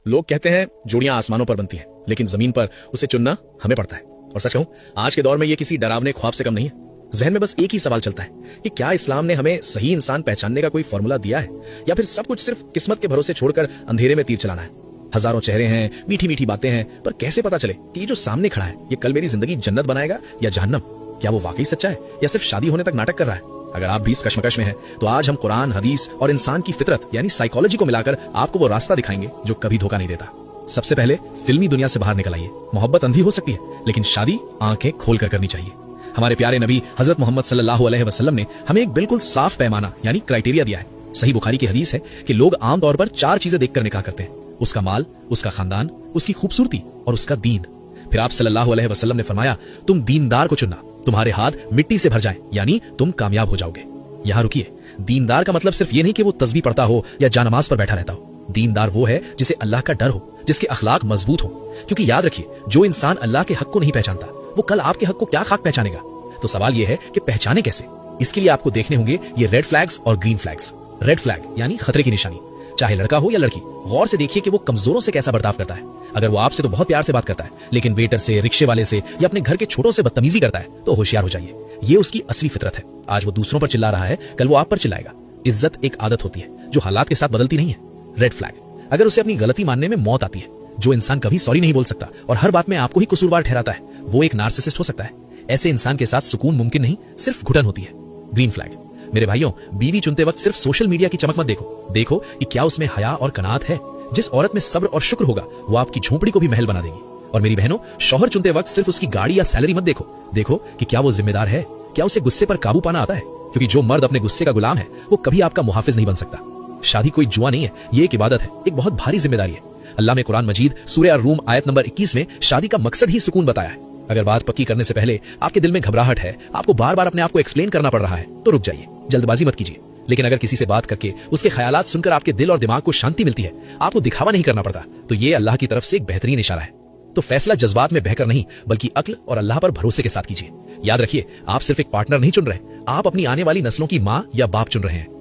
लोग कहते हैं जोड़ियां आसमानों पर बनती हैं, लेकिन जमीन पर उसे चुनना हमें पड़ता है। और सच कहूं, आज के दौर में ये किसी डरावने ख्वाब से कम नहीं है। जहन में बस एक ही सवाल चलता है कि क्या इस्लाम ने हमें सही इंसान पहचानने का कोई फॉर्मूला दिया है, या फिर सब कुछ सिर्फ किस्मत के भरोसे छोड़कर अंधेरे में तीर चलाना है। हजारों चेहरे हैं, मीठी मीठी बातें हैं, पर कैसे पता चले कि ये जो सामने खड़ा है ये कल मेरी जिंदगी जन्नत बनाएगा या जहन्नम? क्या वो वाकई सच्चा है या सिर्फ शादी होने तक नाटक कर रहा है? अगर आप भी इस कश्मकश में हैं, तो आज हम कुरान, हदीस और इंसान की फितरत यानी साइकोलॉजी को मिलाकर आपको वो रास्ता दिखाएंगे जो कभी धोखा नहीं देता। सबसे पहले फिल्मी दुनिया से बाहर निकल आइए। मोहब्बत अंधी हो सकती है, लेकिन शादी आंखें खोलकर करनी चाहिए। हमारे प्यारे नबी हजरत मोहम्मद सल्लल्लाहु अलैहि वसल्लम ने हमें एक बिल्कुल साफ पैमाना यानी क्राइटेरिया दिया है। सही बुखारी की हदीस है कि लोग आमतौर पर 4 चीजें देखकर निकाह करते हैं: उसका माल, उसका खानदान, उसकी खूबसूरती और उसका दीन। फिर आप सल्लल्लाहु अलैहि वसल्लम ने फरमाया, तुम दीनदार को चुनना, तुम्हारे हाथ मिट्टी से भर जाएं, यानी तुम कामयाब हो जाओगे। यहाँ रुकिए, दीनदार का मतलब सिर्फ ये नहीं कि वो तस्बीह पढ़ता हो या जानमाज पर बैठा रहता हो। दीनदार वो है जिसे अल्लाह का डर हो, जिसके अखलाक मजबूत हो। क्योंकि याद रखिए, जो इंसान अल्लाह के हक को नहीं पहचानता, वो कल आपके हक को क्या खाक पहचानेगा? तो सवाल यह है कि पहचाने कैसे? इसके लिए आपको देखने होंगे ये रेड फ्लैग्स और ग्रीन फ्लैग्स। रेड फ्लैग यानी खतरे की निशानी, चाहे लड़का हो या लड़की, गौर से देखिए कि वो कमजोरों से कैसा बर्ताव करता है। अगर वो आपसे तो बहुत प्यार से बात करता है, लेकिन वेटर से, रिक्शे वाले से या अपने घर के छोटों से बदतमीजी करता है, तो होशियार हो जाइए। ये उसकी असली फितरत है। आज वो दूसरों पर चिल्ला रहा है, कल वो आप पर चिल्लाएगा। इज्जत एक आदत होती है जो हालात के साथ बदलती नहीं है। रेड फ्लैग, अगर उसे अपनी गलती मानने में मौत आती है। जो इंसान कभी सॉरी नहीं बोल सकता और हर बात में आपको ही कसूरवार ठहराता है, वो एक नार्सिसिस्ट हो सकता है। ऐसे इंसान के साथ सुकून मुमकिन नहीं, सिर्फ घुटन होती है। ग्रीन फ्लैग, मेरे भाइयों, बीवी चुनते वक्त सिर्फ सोशल मीडिया की चमक मत देखो कि क्या उसमें हया और कनात है। जिस औरत में सब्र और शुक्र होगा, वो आपकी झोपड़ी को भी महल बना देगी। और मेरी बहनों, शौहर चुनते वक्त सिर्फ उसकी गाड़ी या सैलरी मत देखो कि क्या वो जिम्मेदार है, क्या उसे गुस्से पर काबू पाना आता है। क्योंकि जो मर्द अपने गुस्से का गुलाम है, वो कभी आपका मुहाफिज नहीं बन सकता। शादी कोई जुआ नहीं है, ये एक इबादत है, एक बहुत भारी जिम्मेदारी है। अल्लाह ने कुरान मजीद सूरह रूम आयत नंबर 21 में शादी का मकसद ही सुकून बताया है। अगर बात पक्की करने से पहले आपके दिल में घबराहट है, आपको बार बार अपने आप को एक्सप्लेन करना पड़ रहा है, तो रुक जाइए, जल्दबाजी मत कीजिए। लेकिन अगर किसी से बात करके उसके ख्यालात सुनकर आपके दिल और दिमाग को शांति मिलती है, आपको दिखावा नहीं करना पड़ता, तो ये अल्लाह की तरफ से एक बेहतरीन इशारा है। तो फैसला जज्बात में बहकर नहीं, बल्कि अक्ल और अल्लाह पर भरोसे के साथ कीजिए। याद रखिए, आप सिर्फ एक पार्टनर नहीं चुन रहे, आप अपनी आने वाली नस्लों की माँ या बाप चुन रहे हैं।